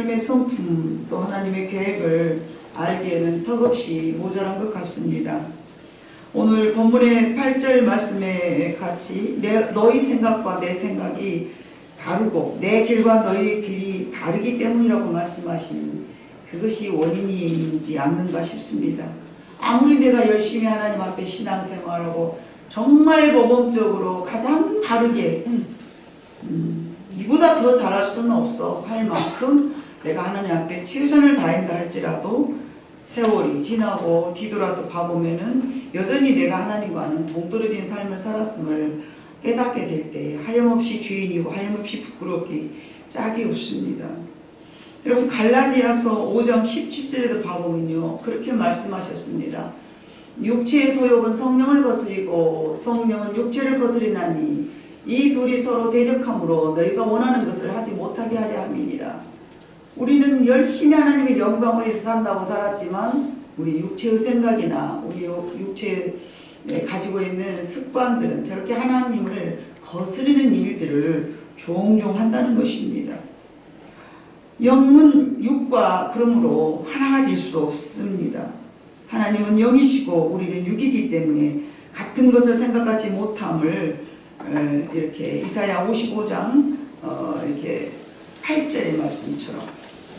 하나님의 성품 또 하나님의 계획을 알기에는 턱없이 모자란 것 같습니다. 오늘 본문의 8절 말씀에 같이 너희 생각과 내 생각이 다르고 내 길과 너희 길이 다르기 때문이라고 말씀하신 그것이 원인이지 않는가 싶습니다. 아무리 내가 열심히 하나님 앞에 신앙생활하고 정말 모범적으로 가장 바르게 이보다 더 잘할 수는 없어 할 만큼 내가 하나님 앞에 최선을 다한다 할지라도 세월이 지나고 뒤돌아서 봐보면은 여전히 내가 하나님과는 동떨어진 삶을 살았음을 깨닫게 될 때 하염없이 죄인이고 하염없이 부끄럽기 짝이 없습니다. 여러분 갈라디아서 5장 17절에도 봐보면요 그렇게 말씀하셨습니다. 육체의 소욕은 성령을 거스리고 성령은 육체를 거스리나니 이 둘이 서로 대적함으로 너희가 원하는 것을 하지 못하게 하려 함이니라. 우리는 열심히 하나님의 영광을 위해서 산다고 살았지만 우리 육체의 생각이나 우리 육체에 가지고 있는 습관들은 저렇게 하나님을 거스르는 일들을 종종 한다는 것입니다. 영은 육과 그러므로 하나가 될 수 없습니다. 하나님은 영이시고 우리는 육이기 때문에 같은 것을 생각하지 못함을 이렇게 이사야 55장 이렇게 8절의 말씀처럼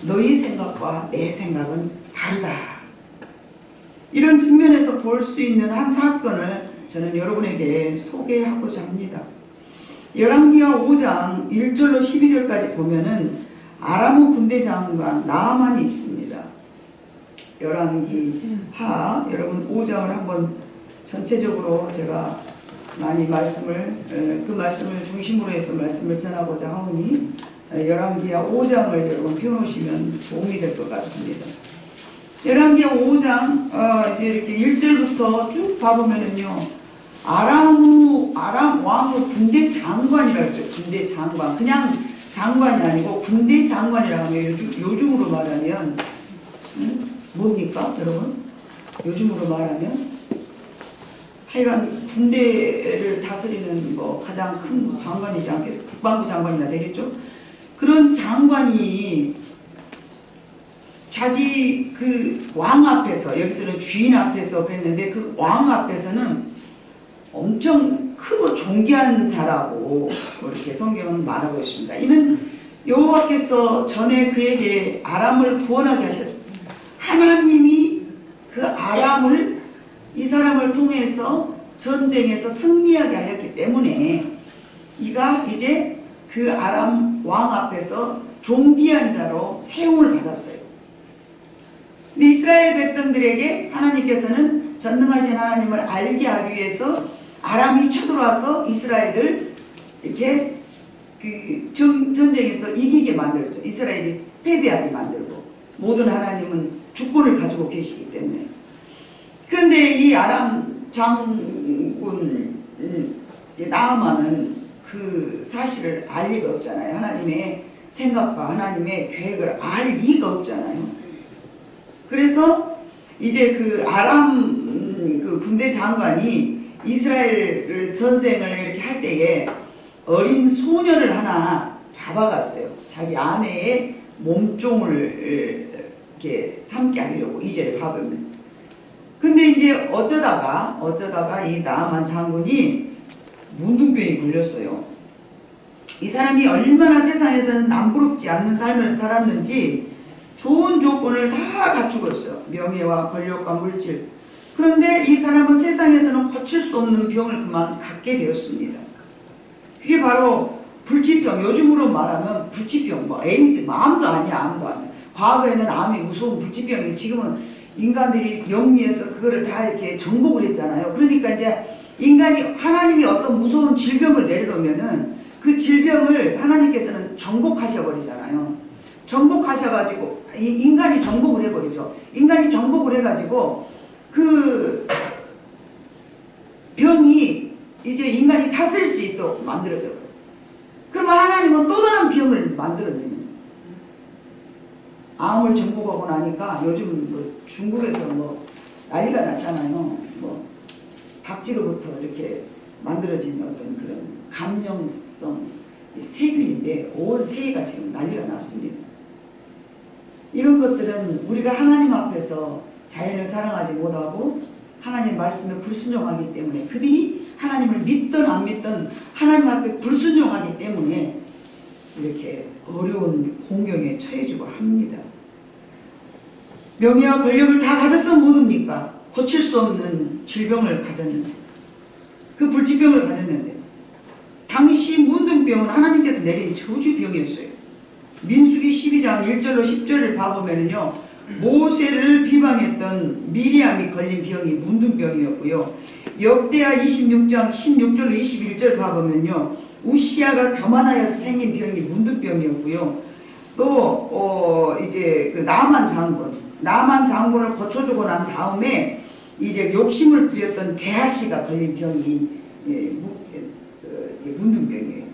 너희 생각과 내 생각은 다르다. 이런 측면에서 볼 수 있는 한 사건을 저는 여러분에게 소개하고자 합니다. 열왕기하 5장 1절로 12절까지 보면은 아람 군대 장관 나아만이 있습니다. 열왕기하 여러분 5장을 한번 전체적으로 제가 많이 그 말씀을 중심으로 해서 말씀을 전하고자 하오니 열왕기하 5장을 여러분 펴놓으시면 도움이 될 것 같습니다. 열왕기하 5장 이제 이렇게 1절부터 쭉 봐보면은요 아람 왕의 군대 장관이라고 했어요. 군대 장관 그냥 장관이 아니고 군대 장관이라고 하면 요즘으로 말하면 뭡니까 여러분? 요즘으로 말하면 하여간 군대를 다스리는 뭐 가장 큰 장관이지 않겠어요? 국방부 장관이나 되겠죠? 그런 장관이 자기 그 왕 앞에서 여기서는 주인 앞에서 그랬는데 그 왕 앞에서는 엄청 크고 존귀한 자라고 이렇게 성경은 말하고 있습니다. 이는 여호와께서 전에 그에게 아람을 구원하게 하셨습니다. 하나님이 그 아람을 이 사람을 통해서 전쟁에서 승리하게 하였기 때문에 이가 이제 그 아람 왕 앞에서 존귀한 자로 세움을 받았어요. 근데 이스라엘 백성들에게 하나님께서는 전능하신 하나님을 알게 하기 위해서 아람이 쳐들어와서 이스라엘을 이렇게 그 전쟁에서 이기게 만들었죠. 이스라엘이 패배하게 만들고 모든 하나님은 주권을 가지고 계시기 때문에. 그런데 이 아람 장군 나아만은 그 사실을 알 리가 없잖아요. 하나님의 생각과 하나님의 계획을 알 리가 없잖아요. 그래서 이제 그 아람 그 군대 장관이 이스라엘 전쟁을 이렇게 할 때에 어린 소녀를 하나 잡아갔어요. 자기 아내의 몸종을 이렇게 삼게 하려고 2절에 봐보면. 근데 이제 어쩌다가 이 나아만 장군이 문둥병이 걸렸어요. 이 사람이 얼마나 세상에서는 남부럽지 않는 삶을 살았는지 좋은 조건을 다 갖추고 있어요. 명예와 권력과 물질. 그런데 이 사람은 세상에서는 고칠 수 없는 병을 그만 갖게 되었습니다. 그게 바로 불치병, 요즘으로 말하면 불치병, 뭐 에이즈, 암도 아니야. 과거에는 암이 무서운 불치병이 지금은 인간들이 영리해서 그거를 다 이렇게 정복을 했잖아요. 그러니까 이제 인간이 하나님이 어떤 무서운 질병을 내려놓으면은 그 질병을 하나님께서는 정복하셔버리잖아요. 정복하셔가지고 인간이 정복을 해버리죠. 인간이 정복을 해가지고 그 병이 이제 인간이 다스릴 수 있도록 만들어져요. 그러면 하나님은 또 다른 병을 만들어내는 거예요. 암을 정복하고 나니까 요즘 뭐 중국에서 뭐 난리가 났잖아요. 뭐 박쥐로부터 이렇게 만들어진 어떤 그런 감염성 세균인데 온 세계가 지금 난리가 났습니다. 이런 것들은 우리가 하나님 앞에서 자연을 사랑하지 못하고 하나님의 말씀에 불순종하기 때문에, 그들이 하나님을 믿든 안 믿든 하나님 앞에 불순종하기 때문에 이렇게 어려운 공경에 처해지고 합니다. 명예와 권력을 다 가졌어 묻습니까? 고칠 수 없는 질병을 가졌는데, 그 불치병을 가졌는데, 당시 문둥병은 하나님께서 내린 저주병이었어요. 민수기 12장 1절로 10절을 봐보면요, 모세를 비방했던 미리암이 걸린 병이 문둥병이었고요. 역대하 26장 16절로 21절 봐보면요, 우시야가 교만하여서 생긴 병이 문둥병이었고요. 또 이제 그 나만 장군을 고쳐주고 난 다음에 이제 욕심을 부렸던 게하시가 걸린 병이 문둥병이에요.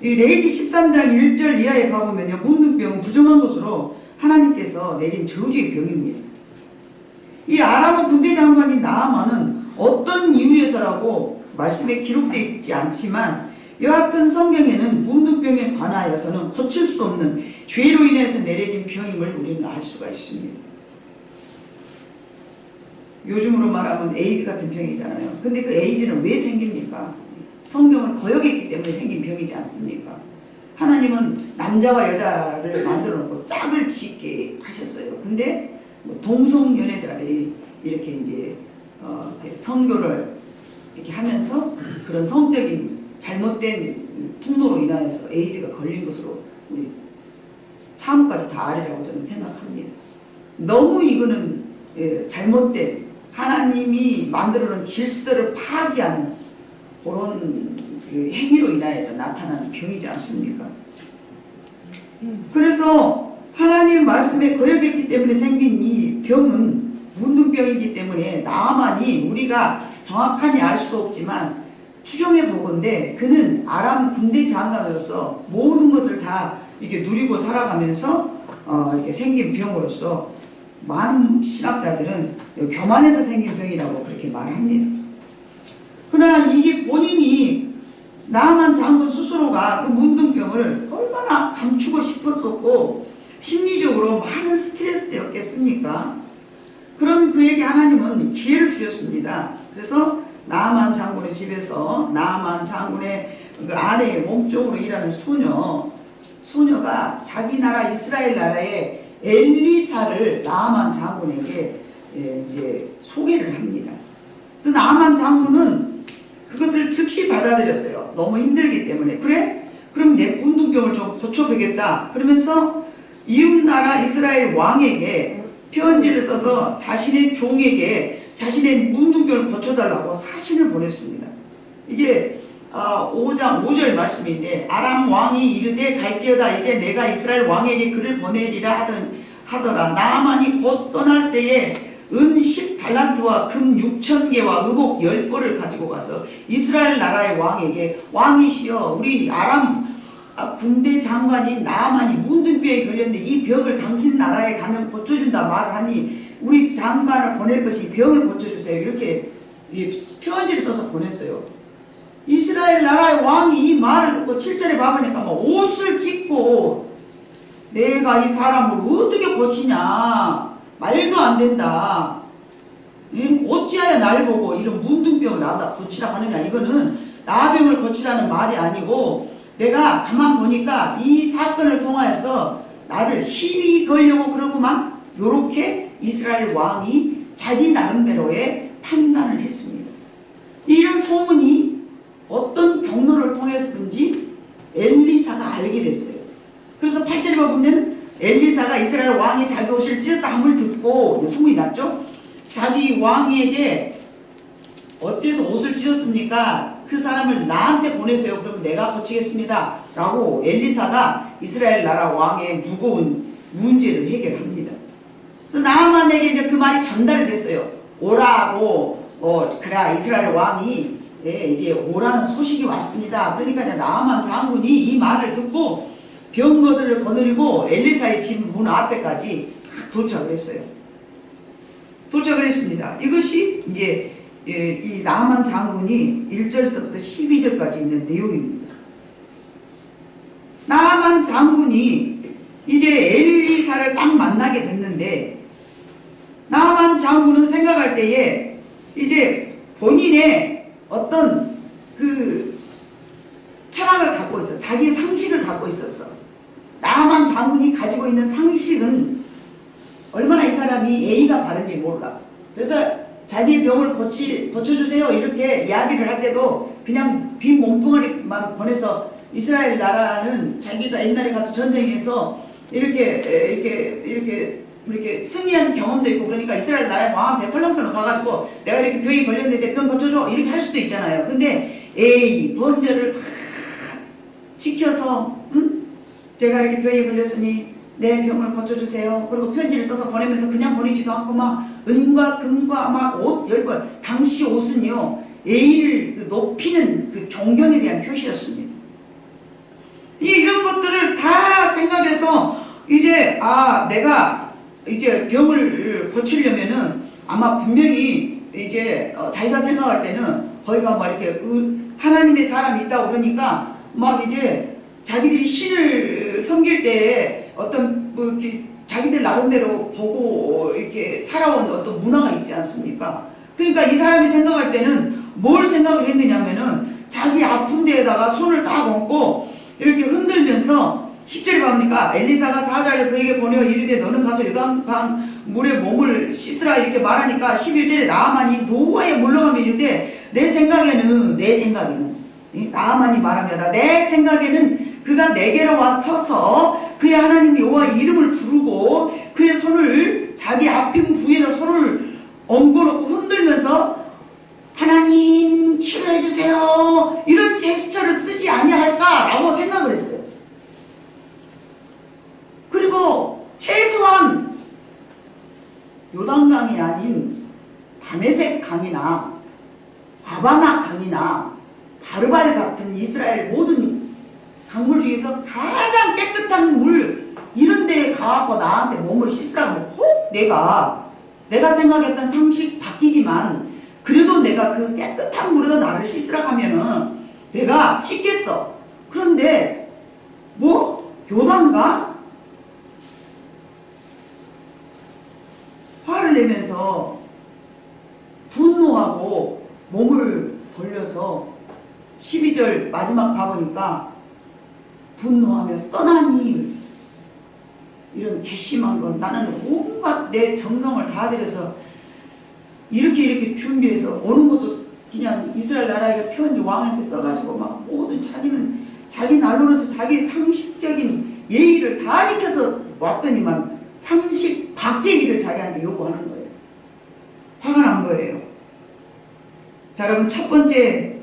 이 레위기 13장 1절 이하에 가보면요, 문둥병은 부정한 것으로 하나님께서 내린 저주의 병입니다. 이 아람 군대 장관인 나아만은 어떤 이유에서라고 말씀에 기록되어 있지 않지만, 여하튼 성경에는 문둥병에 관하여서는 고칠 수 없는 죄로 인해서 내려진 병임을 우리는 알 수가 있습니다. 요즘으로 말하면 에이즈 같은 병이잖아요. 근데 그 에이즈는 왜 생깁니까? 성경을 거역했기 때문에 생긴 병이지 않습니까? 하나님은 남자와 여자를 만들어 놓고 짝을 짓게 하셨어요. 근데 뭐 동성연애자들이 이렇게 이제 성교를 이렇게 하면서 그런 성적인 잘못된 통로로 인하여서 에이즈가 걸린 것으로 우리 참까지 다 아리라고 저는 생각합니다. 너무 이거는 잘못된 하나님이 만들어놓은 질서를 파기하는 그런 행위로 인하여서 나타나는 병이지 않습니까? 그래서 하나님 말씀에 거역했기 때문에 생긴 이 병은 문둥병이기 때문에 나아만이 우리가 정확하니 알 수 없지만 추정해 보건대 그는 아람 군대 장관으로서 모든 것을 다 이렇게 누리고 살아가면서 이렇게 생긴 병으로서 많은 신학자들은 교만해서 생긴 병이라고 그렇게 말합니다. 그러나 이게 본인이 나아만 장군 스스로가 그 문둥병을 얼마나 감추고 싶었었고 심리적으로 많은 스트레스였겠습니까? 그런 그에게 하나님은 기회를 주셨습니다. 그래서 나아만 장군의 집에서 나아만 장군의 그 아내의 몸쪽으로 일하는 소녀가 자기 나라 이스라엘 나라의 엘리사를 나아만 장군에게 이제 소개를 합니다. 그래서 나아만 장군은 그것을 즉시 받아들였어요. 너무 힘들기 때문에. 그래? 그럼 내 문둥병을 좀 고쳐보겠다. 그러면서 이웃나라 이스라엘 왕에게 편지를 써서 자신의 종에게 자신의 문둥병을 고쳐달라고 사신을 보냈습니다. 이게 5장 5절 말씀인데, 아람 왕이 이르되 갈지어다 이제 내가 이스라엘 왕에게 글을 보내리라 하더라. 나아만이 곧 떠날 새에 은 10달란트와 금 6,000개와 의복 10벌을 가지고 가서 이스라엘 나라의 왕에게, 왕이시여 우리 아람 군대 장관인 나아만이 문둥병에 걸렸는데 이 병을 당신 나라에 가면 고쳐준다 말을 하니 우리 장관을 보낼 것이 병을 고쳐주세요. 이렇게 편지를 써서 보냈어요. 이스라엘 나라의 왕이 이 말을 듣고 7절에 봐보니까 막 옷을 찢고 내가 이 사람을 어떻게 고치냐, 말도 안 된다. 어찌하여 날 보고 이런 문둥병을 나보다 고치라 하느냐. 이거는 나병을 고치라는 말이 아니고 내가 가만 보니까 이 사건을 통하여서 나를 시비 걸려고 그러고만, 요렇게 이스라엘 왕이 자기 나름대로의 판단을 했습니다. 이런 소문이 어떤 경로를 통해서든지 엘리사가 알게 됐어요. 그래서 8절에 보면 엘리사가 이스라엘 왕이 자기 옷을 찢었다 함을 듣고, 소문이 났죠. 자기 왕에게 어째서 옷을 찢었습니까? 그 사람을 나한테 보내세요. 그럼 내가 고치겠습니다. 라고 엘리사가 이스라엘 나라 왕의 무거운 문제를 해결합니다. 그래서 나아만에게 이제 그 말이 전달이 됐어요. 오라고, 그래 이스라엘 왕이 이제 오라는 소식이 왔습니다. 그러니까 이제 나아만 장군이 이 말을 듣고 병거들을 거느리고 엘리사의 집 문 앞에까지 도착을 했어요. 도착을 했습니다. 이것이 이제 이 나아만 장군이 1절서부터 12절까지 있는 내용입니다. 나아만 장군이 이제 엘리사를 엘리사를 딱 만나게 됐는데 나만 장군은 생각할 때에 이제 본인의 어떤 그 철학을 갖고 있어. 자기의 상식을 갖고 있었어. 나만 장군이 가지고 있는 상식은 얼마나 이 사람이 예의가 바른지 몰라. 그래서 자기의 병을 고쳐주세요 이렇게 이야기를 할 때도 그냥 빈 몸뚱아리만 보내서 이스라엘 나라는 자기가 옛날에 가서 전쟁에서 이렇게 승리한 경험도 있고 그러니까 이스라엘 나라의 왕한테 털렁털렁 가가지고 내가 이렇게 병이 걸렸는데 병 고쳐줘 이렇게 할 수도 있잖아요. 근데 에이 범죄를 다 지켜서 제가 이렇게 병이 걸렸으니 내 병을 고쳐주세요. 그리고 편지를 써서 보내면서 그냥 보내지도 않고 막 은과 금과 막 옷 10벌. 당시 옷은요 예의를 높이는 그 존경에 대한 표시였습니다. 이런 것들을 다 생각해서 이제 내가 이제 병을 고치려면은 아마 분명히 이제 자기가 생각할 때는 거기가 막 이렇게 하나님의 사람이 있다고 그러니까 막 이제 자기들이 신을 섬길 때 어떤 뭐 이렇게 자기들 나름대로 보고 이렇게 살아온 어떤 문화가 있지 않습니까? 그러니까 이 사람이 생각할 때는 뭘 생각을 했느냐면은 자기 아픈 데에다가 손을 딱 얹고 이렇게 흔들면서 10절에 보니까 엘리사가 사자를 그에게 보내어 이르되 너는 가서 요단강 물에 몸을 씻으라 이렇게 말하니까 11절에 나아만이 노아에 물러가며 이르되 내 생각에는 나아만이 말합니다. 내 생각에는 그가 내게로 와 서서 그의 하나님 여호와 이름을 부르고 그의 손을 자기 아픈 부위에다 손을 얹어놓고 흔들면서 하나님 치료해주세요 이런 제스처를 쓰지 아니할까라고 생각을 했어요. 그리고 최소한 요단강이 아닌 다메섹 강이나 바바나 강이나 바르발 같은 이스라엘 모든 강물 중에서 가장 깨끗한 물 이런 데에 가갖고 나한테 몸을 씻으라고 혹 내가 생각했던 상식 바뀌지만 그래도 내가 그 깨끗한 물에다 나를 씻으라고 하면은 내가 씻겠어. 그런데 뭐 요단강? 화를 내면서 분노하고 몸을 돌려서 12절 마지막 가보니까 분노하며 떠나니 이런 괘씸한 건 나는 온갖 내 정성을 다 들여서 이렇게 준비해서 오는 것도 그냥 이스라엘 나라에 편지 왕한테 써가지고 막 모든 자기 날로로서 자기 상식적인 예의를 다 지켜서 왔더니만 상식 밖의 일을 자기한테 요구하는 거예요. 화가 난 거예요. 자, 여러분 첫 번째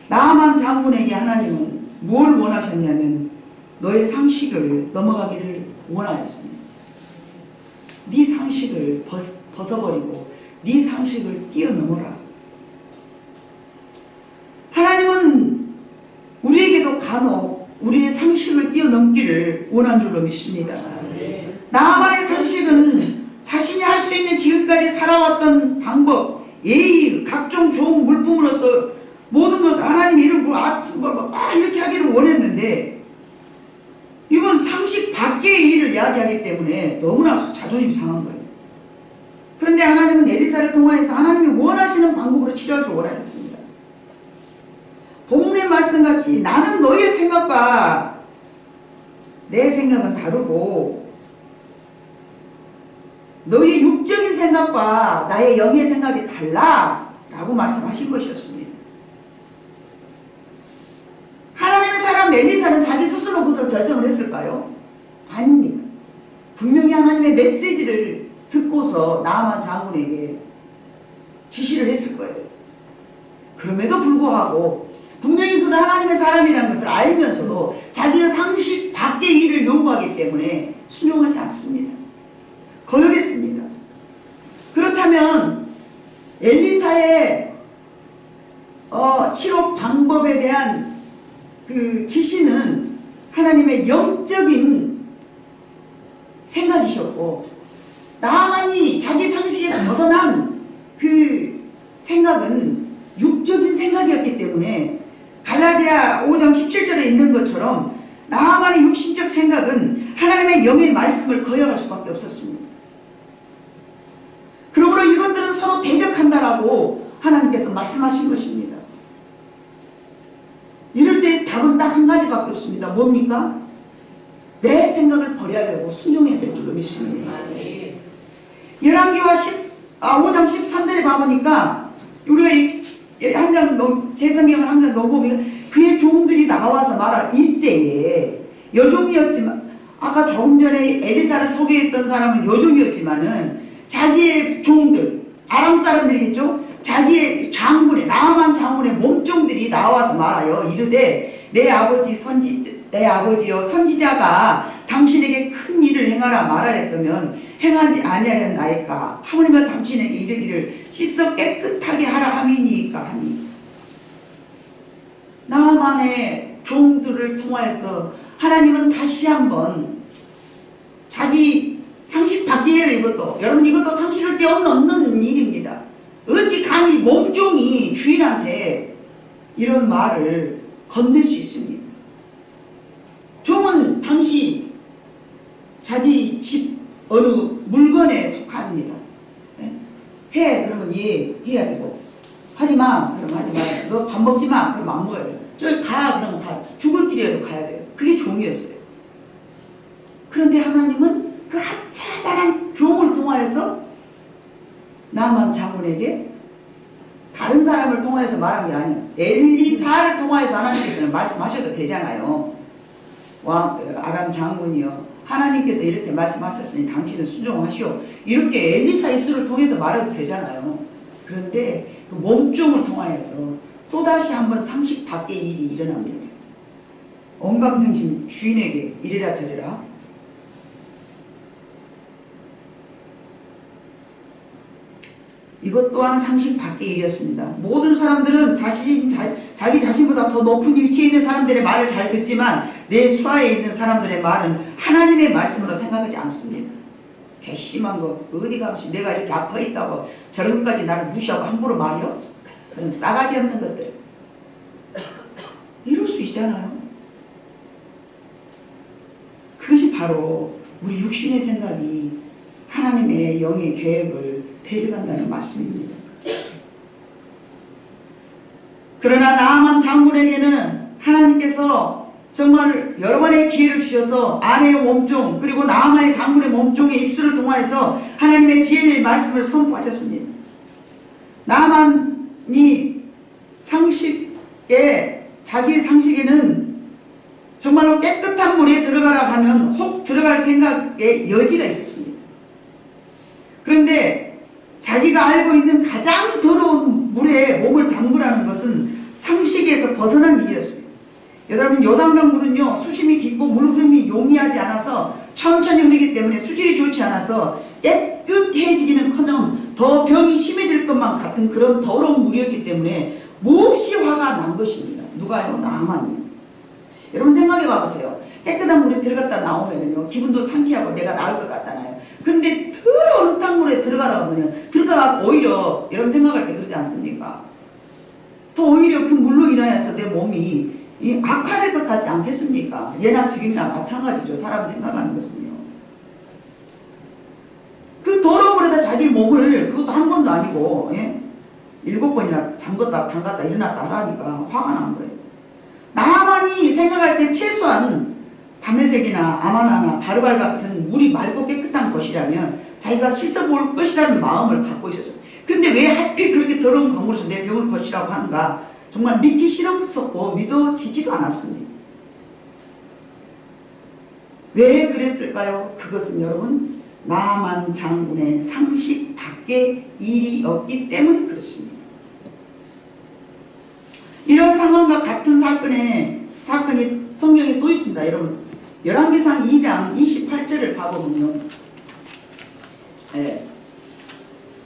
나만 장군에게 하나님은 뭘 원하셨냐면 너의 상식을 넘어가기를 원하였습니다. 네 상식을 벗어버리고 네 상식을 뛰어넘어라. 하나님은 우리에게도 간혹 우리의 상식을 뛰어넘기를 원한 줄로 믿습니다. 나만의 상식은 자신이 할 수 있는 지금까지 살아왔던 방법, 예의, 각종 좋은 물품으로서 모든 것을 하나님 이름 이렇게 하기를 원했는데 이건 상식 밖의 일을 이야기하기 때문에 너무나 자존심 상한 거예요. 그런데 하나님은 엘리사를 통하여서 하나님이 원하시는 방법으로 치료하기를 원하셨습니다. 본문의 말씀같이 나는 너의 생각과 내 생각은 다르고 너의 육적인 생각과 나의 영의 생각이 달라 라고 말씀하신 것이었습니다. 하나님의 사람 엘리사는 자기 스스로 그것을 결정을 했을까요? 아닙니다. 분명히 하나님의 메시지를 듣고서 나아만 장군에게 지시를 했을 거예요. 그럼에도 불구하고 분명히 그가 하나님의 사람이라는 것을 알면서도 자기의 상식 밖의 일을 요구하기 때문에 순종하지 않습니다. 거역했습니다. 그렇다면 엘리사의 치료 방법에 대한 그 지시는 하나님의 영적인 생각이셨고 나만이 자기 상식에서 벗어난 그 생각은 육적인 생각이었기 때문에 갈라디아 5장 17절에 있는 것처럼 나만의 육신적 생각은 하나님의 영의 말씀을 거역할 수밖에 없었습니다. 그러므로 이것들은 서로 대적한다라고 하나님께서 말씀하신 것입니다. 이럴 때 답은 딱 한 가지밖에 없습니다. 뭡니까? 내 생각을 버려야 되고 순종해야 될 줄로 믿습니다. 열왕기와 5장 13절에 가보니까 우리가 한 장 제 성경을 항상 넣어보면 그의 종들이 나와서 말할 일대에 여종이었지만 아까 조금 전에 엘리사를 소개했던 사람은 여종이었지만은 자기의 종들 아람 사람들이겠죠. 자기의 장군의 나아만 장군의 몸종들이 나와서 말하여 이르되 내 아버지여 선지자가 당신에게 큰 일을 행하라 말하였다면 행하지 아니하였나이까 하물며 당신에게 이르기를 씻어 깨끗하게 하라 함이니까 하니 나만의 종들을 통하여서 하나님은 다시 한번 자기 상식 밖이에요. 이것도 여러분 이것도 상식을 뛰어넘는 일입니다. 어찌 감히 몸종이 주인한테 이런 말을 건넬 수 있습니까? 종은 당시 자기 집 어느 물건에 속합니다. 해 그러면 예 해야 되고 하지마 그러면 하지마. 너 밥 먹지마 그러면 안 먹어야 돼요. 저기 가 그러면 가. 죽을 길이라도 가야 돼요. 그게 종이었어요. 그런데 하나님은 그 하찮은 종을 통하여서 나만 장군에게 다른 사람을 통해서 말한 게 아니에요. 엘리사를 통해서 하나님께서는 말씀하셔도 되잖아요. 아람 장군이요. 하나님께서 이렇게 말씀하셨으니 당신은 순종하시오. 이렇게 엘리사 입술을 통해서 말해도 되잖아요. 그런데 그 몸종을 통하여서 또다시 한번 상식 밖의 일이 일어납니다. 언감생심 주인에게 이래라 저래라. 이것 또한 상식 밖의 일이었습니다. 모든 사람들은 자기 자신보다 더 높은 위치에 있는 사람들의 말을 잘 듣지만 내 수하에 있는 사람들의 말은 하나님의 말씀으로 생각하지 않습니다. 괘씸한 거 어디 가면서 내가 이렇게 아파 있다고 저런 것까지 나를 무시하고 함부로 말이요? 그런 싸가지 없는 것들. 이럴 수 있잖아요. 그것이 바로 우리 육신의 생각이 하나님의 영의 계획을 대적한다는 말씀입니다. 그러나 나아만 장군에게는 하나님께서 정말 여러 번의 기회를 주셔서 아내의 몸종 그리고 나아만의 장군의 몸종의 입술을 통하여서 하나님의 지혜의 말씀을 선포하셨습니다. 나아만이 자기 상식에는 정말로 깨끗한 물에 들어가라 하면 혹 들어갈 생각의 여지가 있었습니다. 그런데 자기가 알고 있는 가장 더러운 물에 몸을 담그라는 것은 상식에서 벗어난 일이었습니다. 여러분 요단강 물은요 수심이 깊고 물 흐름이 용이하지 않아서 천천히 흐르기 때문에 수질이 좋지 않아서 깨끗해지기는커녕 더 병이 심해질 것만 같은 그런 더러운 물이었기 때문에 몹시 화가 난 것입니다. 누가요? 나아만이요. 여러분 생각해 봐보세요. 깨끗한 물에 들어갔다 나오면요 기분도 상쾌하고 내가 나을 것 같잖아요. 근데 더러운 흙탕물에 들어가라고 하면 들어가 오히려 여러분 생각할 때 그러지 않습니까? 더 오히려 그 물로 인하여서 내 몸이 악화될 것 같지 않겠습니까? 예나 지금이나 마찬가지죠. 사람 생각하는 것은요. 그 더러운 물에다 자기 몸을 그것도 한 번도 아니고 7번이나 잠갔다 담갔다 일어났다 하라니까 화가 난 거예요. 나만이 생각할 때 최소한 다메섹이나 아마나나 바르발 같은 물이 맑고 깨끗한 것이라면 자기가 씻어볼 것이라는 마음을 갖고 있었어요. 그런데 왜 하필 그렇게 더러운 강물에서 내 병을 고치라고 하는가? 정말 믿기 싫었었고 믿어지지도 않았습니다. 왜 그랬을까요? 그것은 여러분 나아만 장군의 상식 밖의 일이었기 때문에 그렇습니다. 이런 상황과 같은 사건이 성경에 또 있습니다. 여러분 열왕기상 2장 28절을 봐보면요.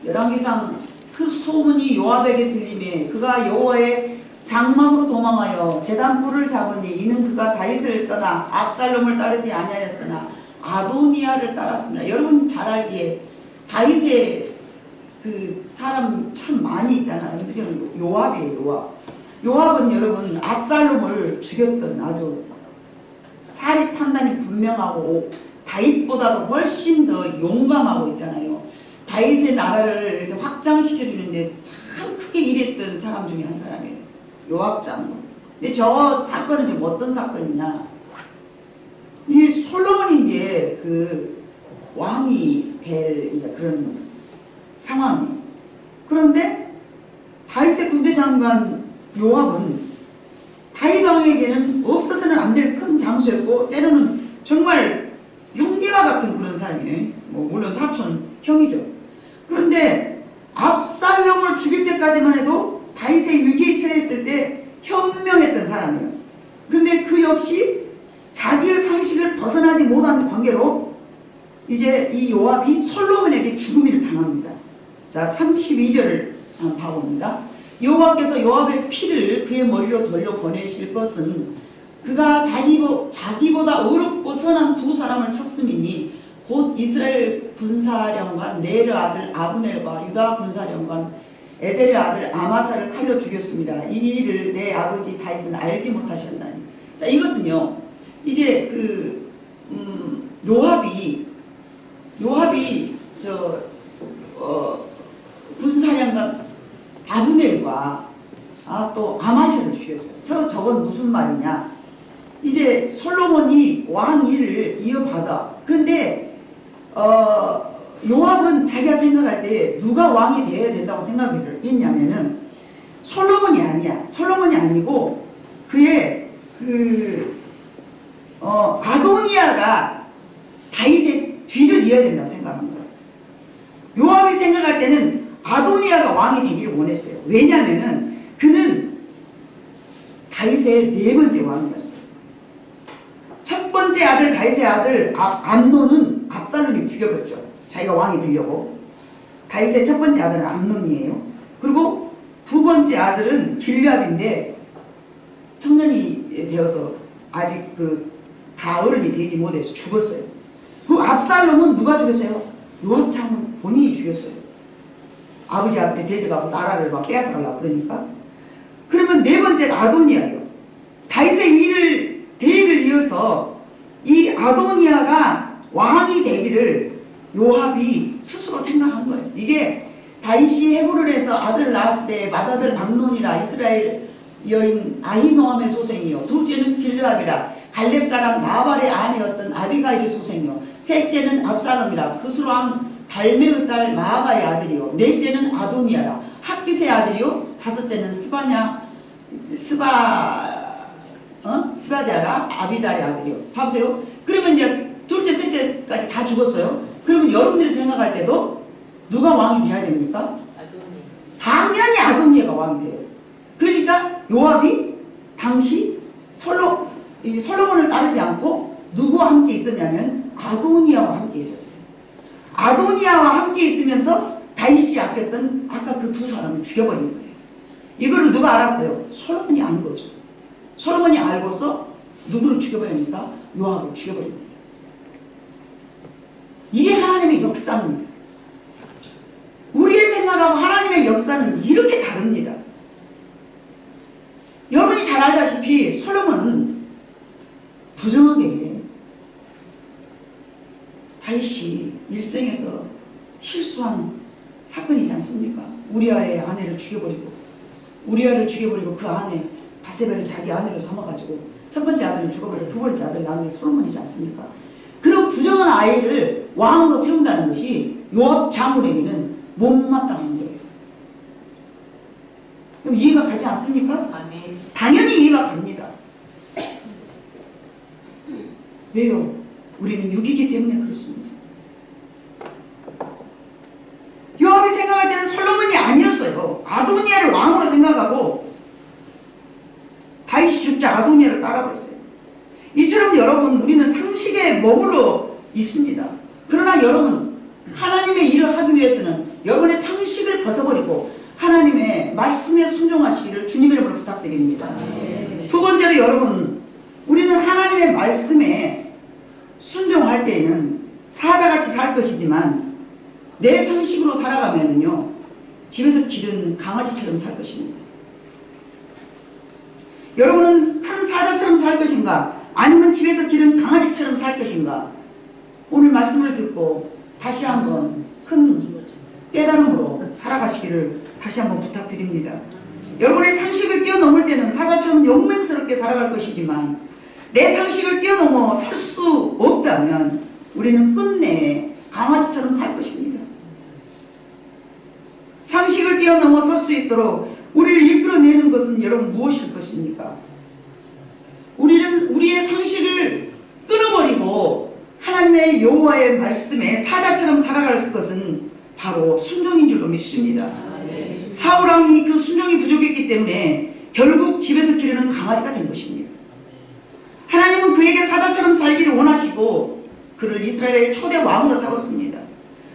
열왕기상 그 소문이 요압에게 들림에 그가 여호와의 장막으로 도망하여 제단불을 잡으니 이는 그가 다윗을 떠나 압살롬을 따르지 아니하였으나 아도니아를 따랐습니다. 여러분 잘 알기에 다윗의 그 사람 참 많이 있잖아요. 근데 지금 요압이에요. 요압은 여러분 압살롬을 죽였던 아주 사리 판단이 분명하고 다윗보다도 훨씬 더 용감하고 있잖아요. 다윗의 나라를 이렇게 확장시켜 주는데 참 크게 일했던 사람 중에 한 사람이에요. 요압 장군. 근데 저 사건은 지금 어떤 사건이냐? 이 솔로몬이 이제 그 왕이 될 이제 그런 상황이에요. 그런데 다윗의 군대 장관 요압은 다윗 왕에게는 없어서는 안 될 큰 장수였고 때로는 정말 형제와 같은 그런 사람이에요. 뭐 물론 사촌 형이죠. 그런데 압살롬을 죽일 때까지만 해도 다윗의 위기에 처했을 때 현명했던 사람이에요. 그런데 그 역시 자기의 상식을 벗어나지 못한 관계로 이제 이 요압이 솔로몬에게 죽음을 당합니다. 자, 32절을 한번 봐봅니다. 여호와께서 요압의 피를 그의 머리로 돌려 보내실 것은 그가 자기보다 어렵고 선한 두 사람을 쳤음이니 곧 이스라엘 군사령관 네르 아들 아브넬과 유다 군사령관 에델의 아들 아마사를 칼로 죽였습니다. 이 일을 내 아버지 다윗은 알지 못하셨나니. 자, 이것은요 이제 그 요압이 군사령관 아브넬과 또 아마샤를 죽였어요. 저건 무슨 말이냐? 이제 솔로몬이 왕 일을 이어받아. 근데 요압은 자기가 생각할 때 누가 왕이 되어야 된다고 생각을 했냐면은 솔로몬이 아니야. 솔로몬이 아니고 그의 아도니아가 다윗의 뒤를 이어야 된다고 생각한 거예요. 요압이 생각할 때는 아도니아가 왕이 되기를 원했어요. 왜냐하면은 그는 다윗의 네 번째 왕이었어요. 첫 번째 아들 다윗의 아들 암논은 압살롬이 죽여버렸죠. 자기가 왕이 되려고. 다윗의 첫 번째 아들은 암논이에요. 그리고 두 번째 아들은 길리압인데 청년이 되어서 아직 다 어른이 되지 못해서 죽었어요. 그 압살롬은 누가 죽였어요? 요압 장군 본인이 죽였어요. 아버지 앞에 대적하고 나라를 막 빼앗아가려고 그러니까. 그러면 네 번째가 아도니아예요. 다윗의 대의를 이어서 이 아도니아가 왕이 되기를 요압이 스스로 생각한 거예요. 이게 다윗이 헤브론에서 아들을 낳았을 때 맏아들 암논이라 이스라엘 여인 아히노암의 소생이요. 둘째는 길르압이라 갈렙 사람 나발의 아내였던 아비가일의 소생이요. 셋째는 압살롬이라 그스로 왕 달메의 딸 마아가의 아들이요. 넷째는 아도니아라 학깃의 아들이요. 다섯째는 스바디아라 아비달의 아들이요. 봐보세요. 그러면 이제 둘째 셋째까지 다 죽었어요. 그러면 여러분들이 생각할 때도 누가 왕이 돼야 됩니까? 당연히 아도니아가 왕이 돼요. 그러니까 요압이 당시 솔로몬을 따르지 않고 누구와 함께 있었냐면 아도니아와 함께 있었어요. 아도니아와 함께 있으면서 다윗이 아꼈던 아까 그 두 사람을 죽여버린 거예요. 이거를 누가 알았어요? 솔로몬이 안 거죠. 솔로몬이 알고서 누구를 죽여버립니까? 요압을 죽여버립니다. 이게 하나님의 역사입니다. 우리의 생각하고 하나님의 역사는 이렇게 다릅니다. 여러분이 잘 알다시피 솔로몬은 부정하게 다윗이 일생에서 실수한 사건이지 않습니까? 우리아의 아내를 죽여버리고 그 아내 바세바를 자기 아내로 삼아가지고 첫 번째 아들은 죽어버리고 두 번째 아들 낳은 게 솔로몬이지 않습니까? 그런 부정한 아이를 왕으로 세운다는 것이 요압 장군에게는 못마땅한 거예요. 그럼 이해가 가지 않습니까? 아멘. 당연히 이해가 갑니다. 왜요? 우리는 육이기 때문에 그렇습니다. 요압이 생각할 때는 솔로몬이 아니었어요. 아도니아를 왕으로 생각하고 다윗이 죽자 아도니아를 따라버렸어요. 이처럼 여러분 우리는 상식에 머물러 있습니다. 그러나 여러분 하나님의 일을 하기 위해서는 여러분의 상식을 벗어버리고 하나님의 말씀에 순종하시기를 주님의 이름으로 부탁드립니다. 두 번째로 여러분 우리는 하나님의 말씀에 순종할 때에는 사자같이 살 것이지만 내 상식으로 살아가면은요 집에서 기른 강아지처럼 살 것입니다. 여러분은 큰 사자처럼 살 것인가 아니면 집에서 기른 강아지처럼 살 것인가? 오늘 말씀을 듣고 다시 한번 큰 깨달음으로 살아가시기를 다시 한번 부탁드립니다. 여러분의 상식을 뛰어넘을 때는 사자처럼 용맹스럽게 살아갈 것이지만 내 상식을 뛰어넘어 살 수 없다면 우리는 끝내 강아지처럼 살 것입니다. 상식을 뛰어넘어 설 수 있도록 우리를 이끌어내는 것은 여러분 무엇일 것입니까? 우리는 우리의 상식을 끊어버리고 하나님의 여호와의 말씀에 사자처럼 살아갈 것은 바로 순종인 줄로 믿습니다. 사울 왕이 그 순종이 부족했기 때문에 결국 집에서 기르는 강아지가 된 것입니다. 하나님은 그에게 사자처럼 살기를 원하시고 그를 이스라엘의 초대 왕으로 삼았습니다.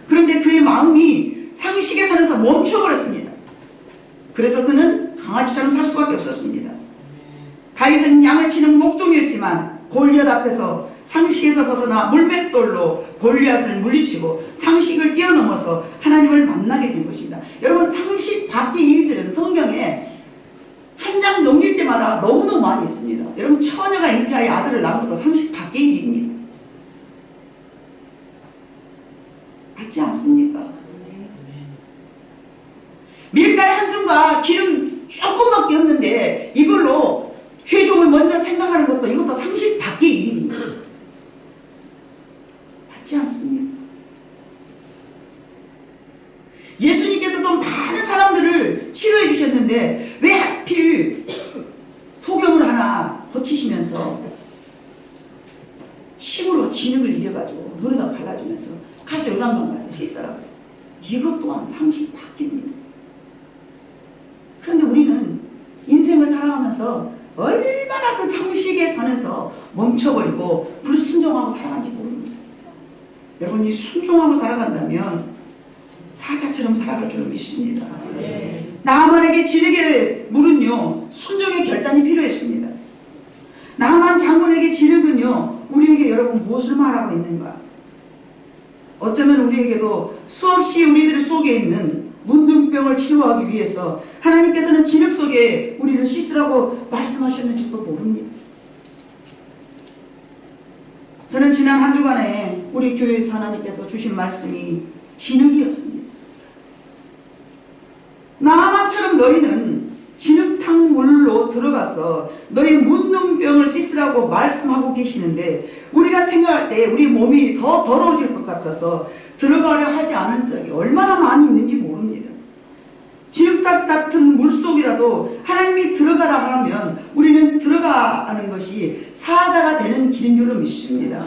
그런데 그의 마음이 상식에 선에서 멈춰버렸습니다. 그래서 그는 강아지처럼 살 수밖에 없었습니다. 다윗은 양을 치는 목동이었지만 골리앗 앞에서 상식에서 벗어나 물맷돌로 골리앗을 물리치고 상식을 뛰어넘어서 하나님을 만나게 된 것입니다. 여러분, 상식 밖의 일들은 성경에 한 장 넘길 때마다 너무너무 많이 있습니다. 여러분, 처녀가 잉태하여 아들을 낳은 것도 상식 밖의 일입니다. 맞지 않습니까? 밀가루 한 줌과 기름 조금밖에 없는데 이걸로 죄종을 먼저 생각하는 것도 이것도 상식 밖의 일입니다. 맞지 않습니까? 예수님께서도 많은 사람들을 치료해 주셨는데 왜 하필 소경을 하나 고치시면서 침으로 진흙을 이겨가지고 눈에다 발라주면서 가서 요단강 가서 씻어라. 이것 또한 상식 밖입니다. 그런데 우리는 인생을 살아가면서 얼마나 그 상식에 선에서 멈춰버리고 불순종하고 살아간지 모릅니다. 여러분이 순종하고 살아간다면 사자처럼 살아갈 줄 믿습니다. 나만에게 지르게 물은요, 순종의 결단이 필요했습니다. 나만 장군에게 지르군요, 우리에게 여러분 무엇을 말하고 있는가? 어쩌면 우리에게도 수없이 우리들 속에 있는 문둥병을 치료하기 위해서 하나님께서는 진흙 속에 우리를 씻으라고 말씀하셨는지도 모릅니다. 저는 지난 한 주간에 우리 교회에서 하나님께서 주신 말씀이 진흙이었습니다. 나만처럼 너희는 진흙탕 물로 들어가서 너희 문둥병을 씻으라고 말씀하고 계시는데 우리가 생각할 때 우리 몸이 더 더러워질 것 같아서 들어가려 하지 않은 적이 얼마나 많이 있는지 모릅니다. 진흙탕 같은 물속이라도 하나님이 들어가라 하면 우리는 들어가는 것이 사자가 되는 길인 줄로 믿습니다.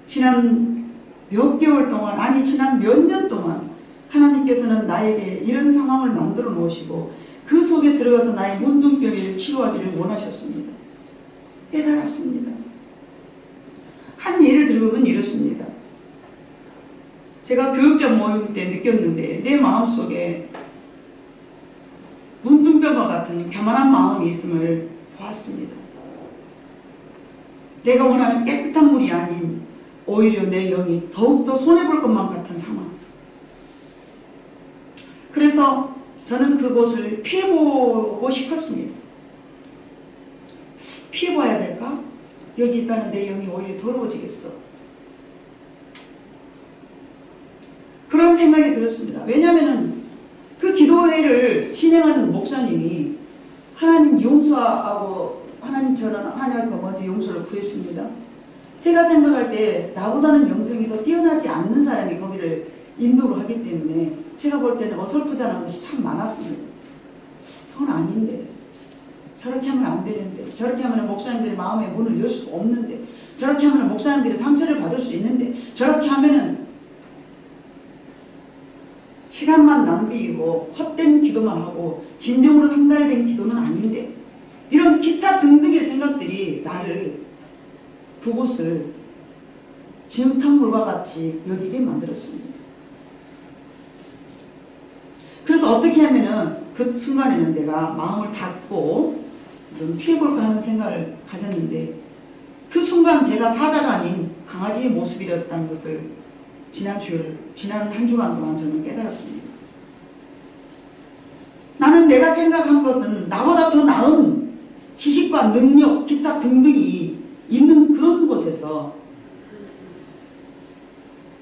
지난 몇 개월 동안, 아니 지난 몇 년 동안 하나님께서는 나에게 이런 상황을 만들어 놓으시고 그 속에 들어가서 나의 문둥병을 치료하기를 원하셨습니다. 깨달았습니다. 한 예를 들어보면 이렇습니다. 제가 교육자 모임 때 느꼈는데 내 마음속에 문둥병과 같은 교만한 마음이 있음을 보았습니다. 내가 원하는 깨끗한 물이 아닌 오히려 내 영이 더욱더 손해볼 것만 같은 상황. 그래서 저는 그곳을 피해보고 싶었습니다. 피해봐야 될까? 여기 있다는 내 영이 오히려 더러워지겠어. 그런 생각이 들었습니다. 왜냐하면 그 기도회를 진행하는 목사님이 하나님 용서하고 저는 하나님께 먼저 용서를 구했습니다. 제가 생각할 때 나보다는 영성이 더 뛰어나지 않는 사람이 거기를 인도를 하기 때문에 제가 볼 때는 어설프장한 것이 참 많았습니다. 저건 아닌데, 저렇게 하면 안 되는데, 저렇게 하면 목사님들의 마음의 문을 열 수 없는데, 저렇게 하면 목사님들이 상처를 받을 수 있는데, 저렇게 하면은 시간만 낭비이고 헛된 기도만 하고 진정으로 상달된 기도는 아닌데, 이런 기타 등등의 생각들이 나를 그곳을 진흙탕물과 같이 여기게 만들었습니다. 그래서 어떻게 하면은 그 순간에는 내가 마음을 닫고 좀 피해볼까 하는 생각을 가졌는데 그 순간 제가 사자가 아닌 강아지의 모습이었다는 것을 지난 한 주간 동안 저는 깨달았습니다. 나는 내가 생각한 것은 나보다 더 나은 지식과 능력, 기타 등등이 있는 그런 곳에서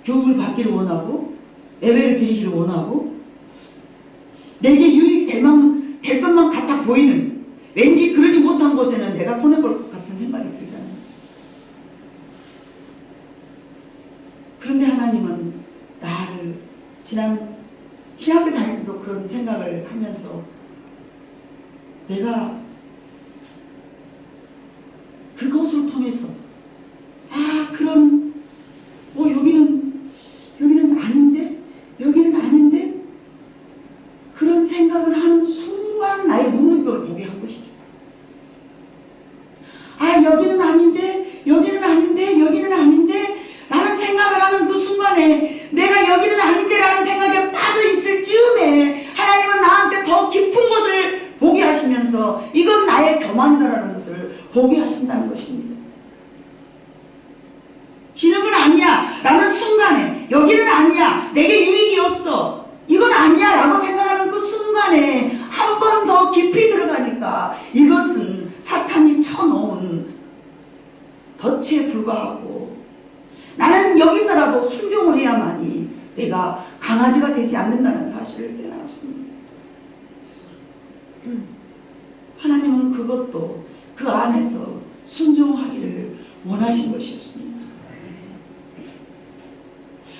교육을 받기를 원하고 예배를 드리기를 원하고 내게 유익이 될 것만 같아 보이는 왠지 그러지 못한 곳에는 내가 손해볼 것 같은 생각이 들잖아요. 그런데 하나님은 나를 지난 신학교 다닐 때도 그런 생각을 하면서 내가 그것을 통해서 그런 여기는 아닌데 그런 생각을 하는 순간 나의 눈높이를 보게 한 것이죠. 여기는 아닌데 라는 생각을 하는 그 순간에 내가 여기는 아닌데 라는 생각에 빠져 있을 즈음에 하나님은 나한테 더 깊은 것을 보게 하시면서 이건 나의 교만이다라는 것을 보게 하신다는 것입니다. 진흙은 아니야 라는 순간에 여기는 아니야 내게 유익이 없어 이건 아니야 라고 생각하는 그 순간에 한 번 더 깊이 들어가니까 이것은 사탄이 쳐놓은 덫에 불과하고 나는 여기서라도 순종을 해야만이 내가 강아지가 되지 않는다는 사실을 깨달았습니다. 하나님은 그것도 그 안에서 순종하기를 원하신 것이었습니다.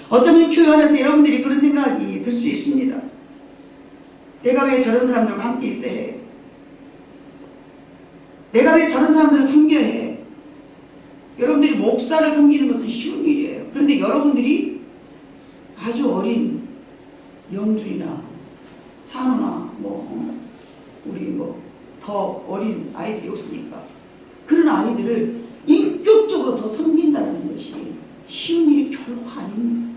어쩌면 교회 안에서 여러분들이 그런 생각이 들 수 있습니다. 내가 왜 저런 사람들과 함께 있어야 해? 내가 왜 저런 사람들을 섬겨야 해? 여러분들이 목사를 섬기는 것은 쉬운 일이에요. 그런데 여러분들이 아주 어린 영준이나 찬호나 우리 더 어린 아이들이 없으니까 그런 아이들을 인격적으로 더 섬긴다는 것이 쉬운 일이 결코 아닙니다.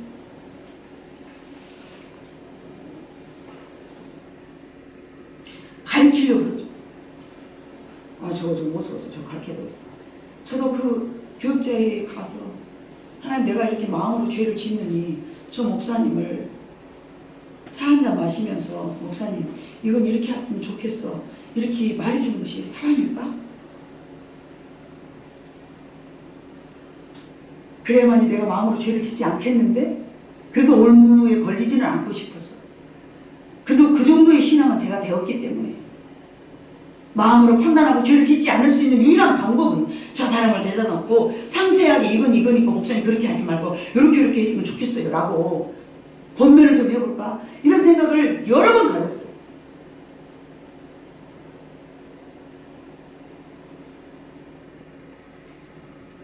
가르치려고 그러죠. 저거 좀 못쓰어서 저 가르쳐야 되겠어. 저도 그 교육자에 가서 하나님 내가 이렇게 마음으로 죄를 짓느니 저 목사님을 차 한잔 마시면서 목사님 이건 이렇게 했으면 좋겠어 이렇게 말해주는 것이 사랑일까? 그래야만이 내가 마음으로 죄를 짓지 않겠는데 그래도 올무에 걸리지는 않고 싶어서 그래도 그 정도의 신앙은 제가 되었기 때문에 마음으로 판단하고 죄를 짓지 않을 수 있는 유일한 방법은 저 사람을 데려다 놓고 상세하게 이거니까 목사님 그렇게 하지 말고 이렇게 했으면 좋겠어요 라고 권면을 좀 해볼까 이런 생각을 여러 번 가졌어요.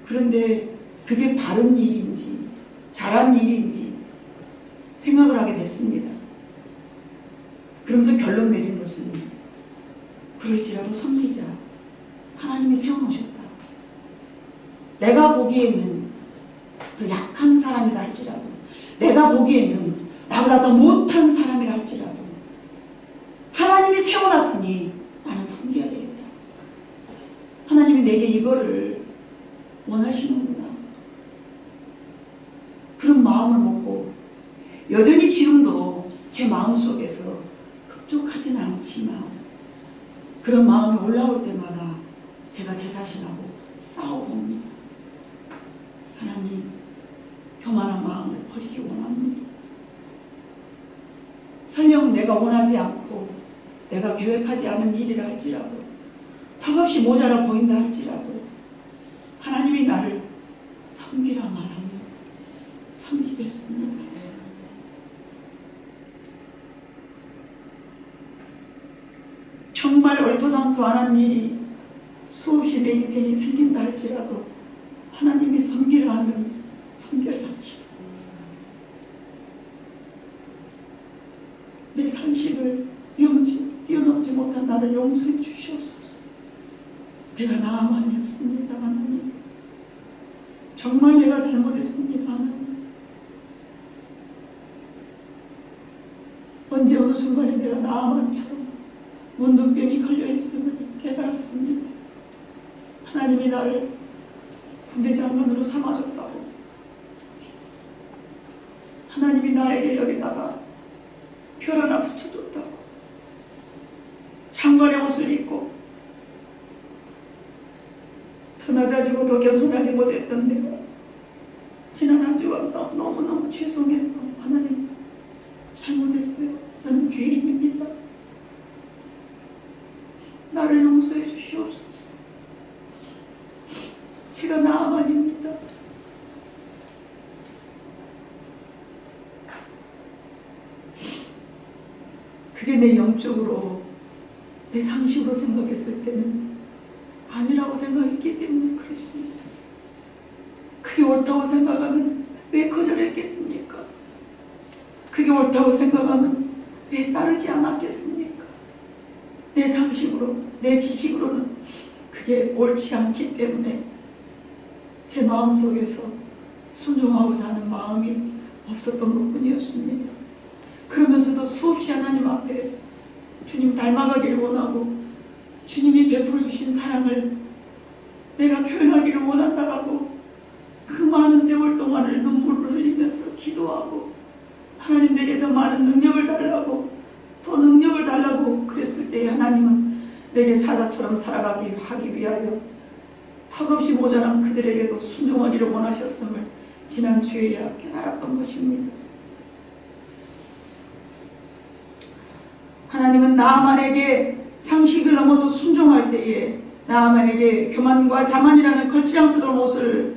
그런데 그게 바른 일인지 잘한 일인지 생각을 하게 됐습니다. 그러면서 결론 내린 것은 그럴지라도 섬기자. 하나님이 세워놓으셨다. 내가 보기에는 더 약한 사람이다 할지라도 내가 보기에는 나보다 더 못한 사람이라 할지라도 하나님이 세워놨으니 나는 섬겨야 되겠다. 하나님이 내게 이거를 원하시는구나. 그런 마음을 먹고 여전히 지금도 제 마음속에서 흡족하지는 않지만 그런 마음이 올라올 때마다 제가 제 자신하고 싸워봅니다. 하나님, 교만한 마음을 버리기 원합니다. 설령 내가 원하지 않고 내가 계획하지 않은 일이라 할지라도 턱없이 모자라 보인다 할지라도 하나님이 나를 섬기라 말하면 섬기겠습니다. 정말 얼토당토 안 한 일이 수없이 내 인생에 생긴다 할지라도 하나님이 섬기라 하면 섬겨야지. 내 산식을 뛰어넘지 못한 나를 용서해 주시옵소서. 내가 나만이었습니다. 하나님. 정말 내가 잘못했습니다. 하나님. 언제 어느 순간에 내가 나만처럼 문둥병이 걸려있음을 깨달았습니다. 하나님이 나를 군대 장관으로 삼아줬다고 하나님이 나에게 여기다가 별 하나 붙여줬다고 왕관의 옷을 입고 더 낮아지고 더 겸손하지 못했던 내가 지난 한 주간 너무너무 죄송해서 하나님 잘못했어요. 저는 죄인입니다. 나를 용서해 주시옵소서. 제가 나아만입니다. 그게 내 영적으로 내 상식으로 생각했을 때는 아니라고 생각했기 때문에 그렇습니다. 그게 옳다고 생각하면 왜 거절했겠습니까? 그게 옳다고 생각하면 왜 따르지 않았겠습니까? 내 상식으로, 내 지식으로는 그게 옳지 않기 때문에 제 마음속에서 순종하고자 하는 마음이 없었던 것뿐이었습니다. 그러면서도 수없이 하나님 앞에 주님 닮아가기를 원하고 주님이 베풀어 주신 사랑을 내가 표현하기를 원한다라고 그 많은 세월 동안을 눈물을 흘리면서 기도하고 하나님 내게 더 많은 능력을 달라고 더 능력을 달라고 그랬을 때 하나님은 내게 사자처럼 살아가기 하기 위하여 턱없이 모자란 그들에게도 순종하기를 원하셨음을 지난 주에야 깨달았던 것입니다. 하나님은 나아만에게 상식을 넘어서 순종할 때에 나아만에게 교만과 자만이라는 걸치장스러운 옷을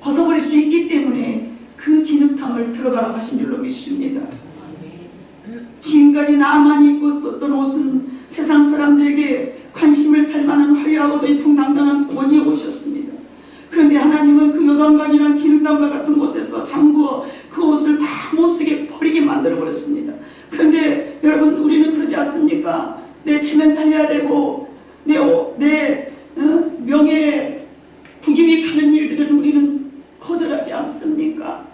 벗어버릴 수 있기 때문에 그 진흙탕을 들어가라 하신 줄로 믿습니다. 지금까지 나아만이 입고 썼던 옷은 세상 사람들에게 관심을 살만한 화려하고도 이풍당당한 권위의 옷이었습니다. 그런데 하나님은 그 요단강이라는 진흙탕과 같은 곳에서 잠그어 그 옷을 다 못쓰게 버리게 만들어버렸습니다. 그런데 여러분 우리는 그러지 않습니까? 내 체면 살려야 되고 내 명예 구김이 가는 일들은 우리는 거절하지 않습니까?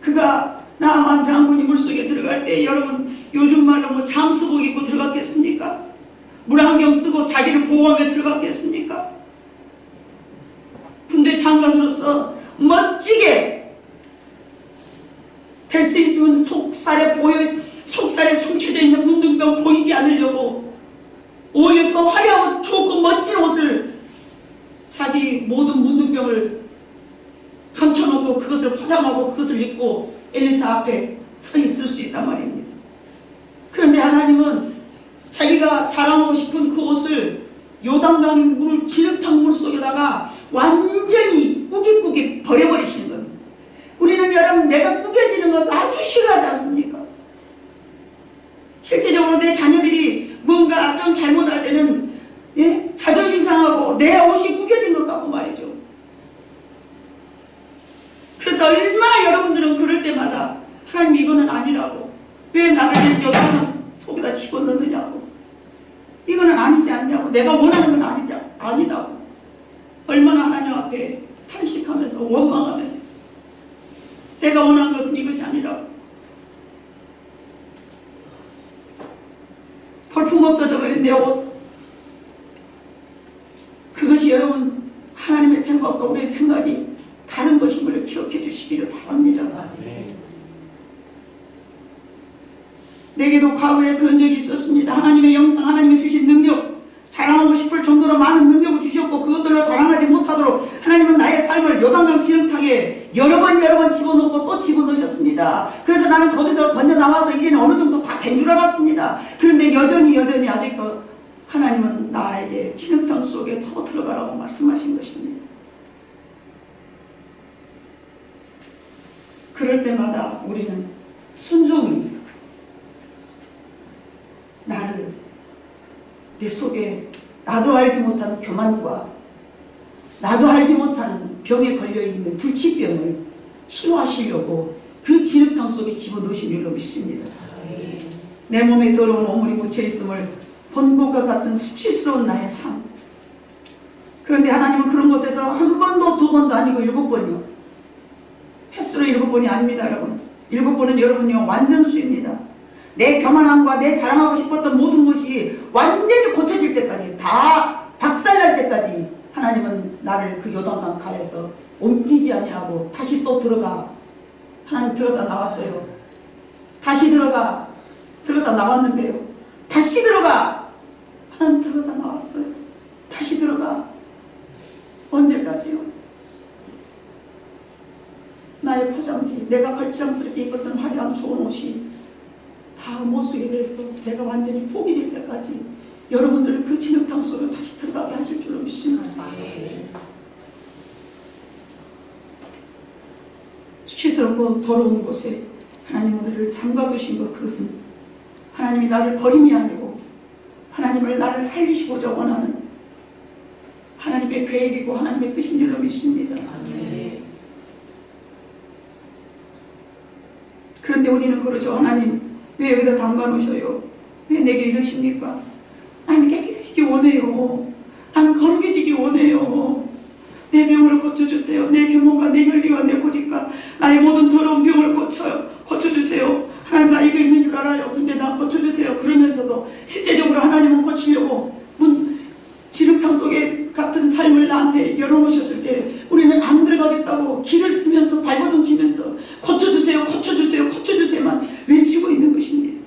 그가 나아만 장군이 물속에 들어갈 때 여러분 요즘 말로 뭐 잠수복 입고 들어갔겠습니까? 물안경 쓰고 자기를 보호하며 들어갔겠습니까? 군대 장관으로서 멋지게 될 수 있으면 속살에 숨겨져 있는 문둥병 보이지 않으려고 오히려 더 화려하고 좋고 멋진 옷을 자기 모든 문둥병을 감춰놓고 그것을 포장하고 그것을 입고 엘리사 앞에 서 있을 수 있단 말입니다. 그런데 하나님은 자기가 자랑하고 싶은 그 옷을 요단강 진흙탕 물 속에다가 완전히 꾸깃꾸깃 버려버리시는 겁니다. 우리는 여러분 내가 꾸겨지는 것을 아주 싫어하지 않습니까? 실제적으로 내 자녀들이 뭔가 좀 잘못할 때는 자존심 상하고 내 옷이 꾸겨진 것 같고 말이죠. 그래서 얼마나 여러분들은 그럴 때마다 하나님 이거는 아니라고 왜 나를 요단 속에다 집어넣느냐고 이거는 아니지 않냐고 내가 원하는 건 아니다고 얼마나 하나님 앞에 탄식하면서 원망하면서 내가 원하는 것은 이것이 아니라고 볼품 없어져 버린 내 옷 그것이 여러분 하나님의 생각과 우리의 생각이 다른 것임을 기억해 주시기를 바랍니다. 내게도 과거에 그런 적이 있었습니다. 하나님의 영상, 하나님의 주신 능력 자랑하고 싶을 정도로 많은 능력을 주셨고 그것들로 자랑하지 못하도록 하나님은 나의 삶을 요단강 진흙탕에 여러 번 집어넣고 또 집어넣으셨습니다. 그래서 나는 거기서 건져 나와서 이제는 어느 정도 다 된 줄 알았습니다. 그런데 여전히 아직도 하나님은 나에게 진흙탕 속에 더 들어가라고 말씀하신 것입니다. 그럴 때마다 우리는 순종입니다. 나를 내 속에 나도 알지 못한 교만과 나도 알지 못한 병에 걸려있는 불치병을 치유하시려고 그 진흙탕 속에 집어넣으신 줄로 믿습니다. 내 몸에 더러운 오물이 묻혀있음을 본 것과 같은 수치스러운 나의 삶. 그런데 하나님은 그런 곳에서 한 번도 두 번도 아니고 7번이요. 횟수로 7번이 아닙니다 여러분. 7번은 여러분요 완전 수입니다. 내 교만함과 내 자랑하고 싶었던 모든 것이 완전히 고쳐질 때까지 다 박살날 때까지 하나님은 나를 그 요단강 가에서 옮기지 아니하고 다시 또 들어가. 하나님 들어갔다 나왔어요. 다시 들어갔다 나왔는데요. 다시 들어가. 하나님 들어갔다 나왔어요. 다시 들어가. 언제까지요? 나의 포장지, 내가 걸장스럽게 입었던 화려한 좋은 옷이 다 못 쓰게 돼서 내가 완전히 포기될 때까지 여러분들은 그 진흙탕 속으로 다시 들어가게 하실 줄로 믿습니다. 수치스럽고 더러운 곳에 하나님 우리를 잠가두신 것, 그것은 하나님이 나를 버림이 아니고 하나님을 나를 살리시고자 원하는 하나님의 계획이고 하나님의 뜻인 줄로 믿습니다. 그런데 우리는 그러죠. 하나님 왜 여기다 담가놓으셔요? 왜 내게 이러십니까? 나는 깨끗해지기 원해요. 나는 거룩해지기 원해요. 내 병을 고쳐주세요. 내 병원과 내 혈기와 내 고집과 나의 모든 더러운 병을 고쳐주세요. 하나님 나 이거 있는 줄 알아요. 근데 나 고쳐주세요. 그러면서도 실제적으로 하나님은 고치려고 지름탕 속에 같은 삶을 나한테 열어놓으셨을 때 우리는 안 들어가겠다고 길을 쓰면서 발버둥 치면서 고쳐주세요, 고쳐주세요, 고쳐주세요만 외치고 있는 것입니다.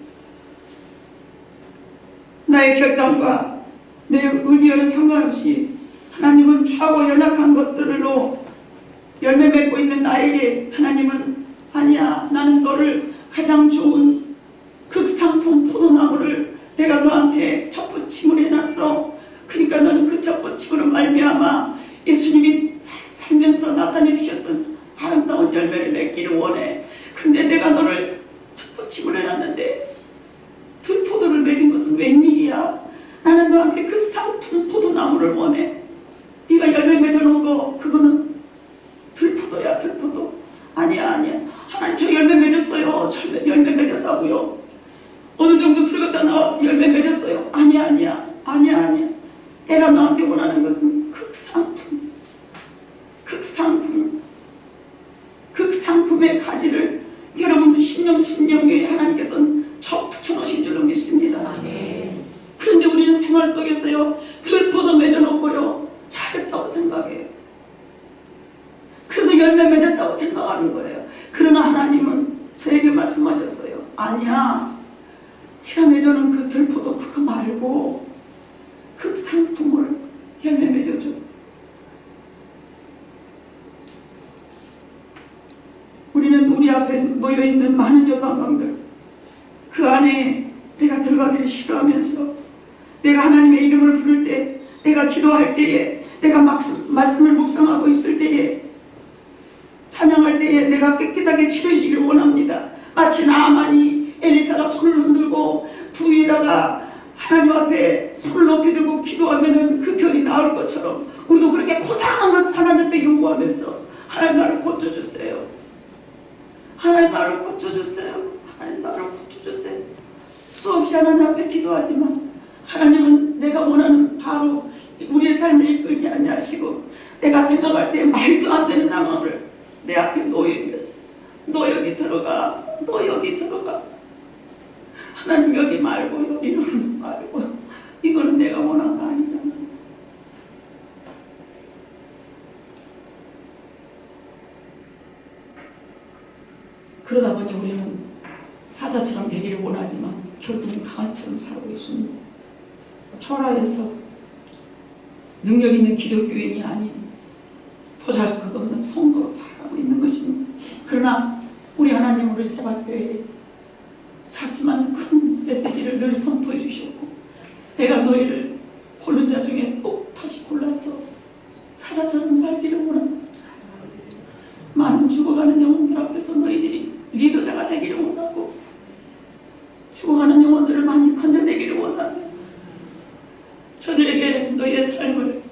나의 결단과 내 의지와는 상관없이 하나님은 좌고 연약한 것들로 열매 맺고 있는 나에게 하나님은 아니야, 나는 너를 가장 좋은 극상품 포도나무를 내가 너한테 첫부침을 해놨어. 그러니까 너는 그 첫부침으로 말미암아 예수님이 살면서 나타내 주셨던 아름다운 열매를 맺기를 원해. 근데 내가 너를 첫부침을 해놨는데 들포도를 맺은 것은 웬일이야? 나는 너한테 그 상품 포도나무를 원해. 네가 열매 맺어놓은 거 그거는 들포도야, 들포도. 아니야. 하나님 저 열매 맺었어요. 저 열매 맺었다고요. 어느 정도 들어갔다 나와서 열매 맺었어요. 아니야. 내가 너한테 원하는 것은 극상품의 가지를 여러분 신령에 하나님께서는 적 붙여놓으신 줄로 믿습니다. 그런데 우리는 생활 속에서요 들포도 맺어놓고요 잘했다고 생각해요. 그래도 열매 맺었다고 생각하는 거예요. 그러나 하나님은 저에게 말씀하셨어요. 아니야, 네가 맺어놓은 그 들포도 그거 말고 극상품을 열매 맺어줘. 우리는 우리 앞에 놓여있는 많은 요단강들 그 안에 내가 들어가기를 싫어하면서 내가 하나님의 이름을 부를 때, 내가 기도할 때에, 내가 말씀을 묵상하고 있을 때에, 찬양할 때에 내가 깨끗하게 치료해지길 원합니다. 마치 나아만이 엘리사가 손을 흔들고 부위에다가 하나님 앞에 손을 높이 들고 기도하면 그 병이 나을 것처럼 우리도 그렇게 고상한 것을 하나님 앞에 요구하면서 하나님 나를 고쳐주세요. 하나님 나를 고쳐주세요. 하나님 나를 고쳐주세요. 수없이 하나님 앞에 기도하지만 하나님은 내가 원하는 바로 우리의 삶을 이끌지 아니하시고 내가 생각할 때 말도 안 되는 상황을 내 앞에 놓이면서 너 여기 들어가, 너 여기 들어가. 하나님 여기 말고 여기는 말고 이거는 내가 원한 거 아니잖아. 그러다 보니 우리는 사자처럼 되기를 원하지만 결국은 강아지처럼 살고 있습니다. 초라해서 능력 있는 기독교인이 아닌 보잘것없는 성도로 살아가고 있는 것입니다. 그러나 우리 하나님 우리 세바교회에 작지만 큰 메시지를 늘 선포해 주셨고 내가 너희를 고른 자 중에 꼭 다시 골라서 사자처럼 살기를 원합니다. 많은 죽어가는 영혼들 앞에서 너희들이 리더자가 되기를 원하고 죽어가는 영혼들을 많이 건져내기를 원합니다. 저들에게 너희의 삶을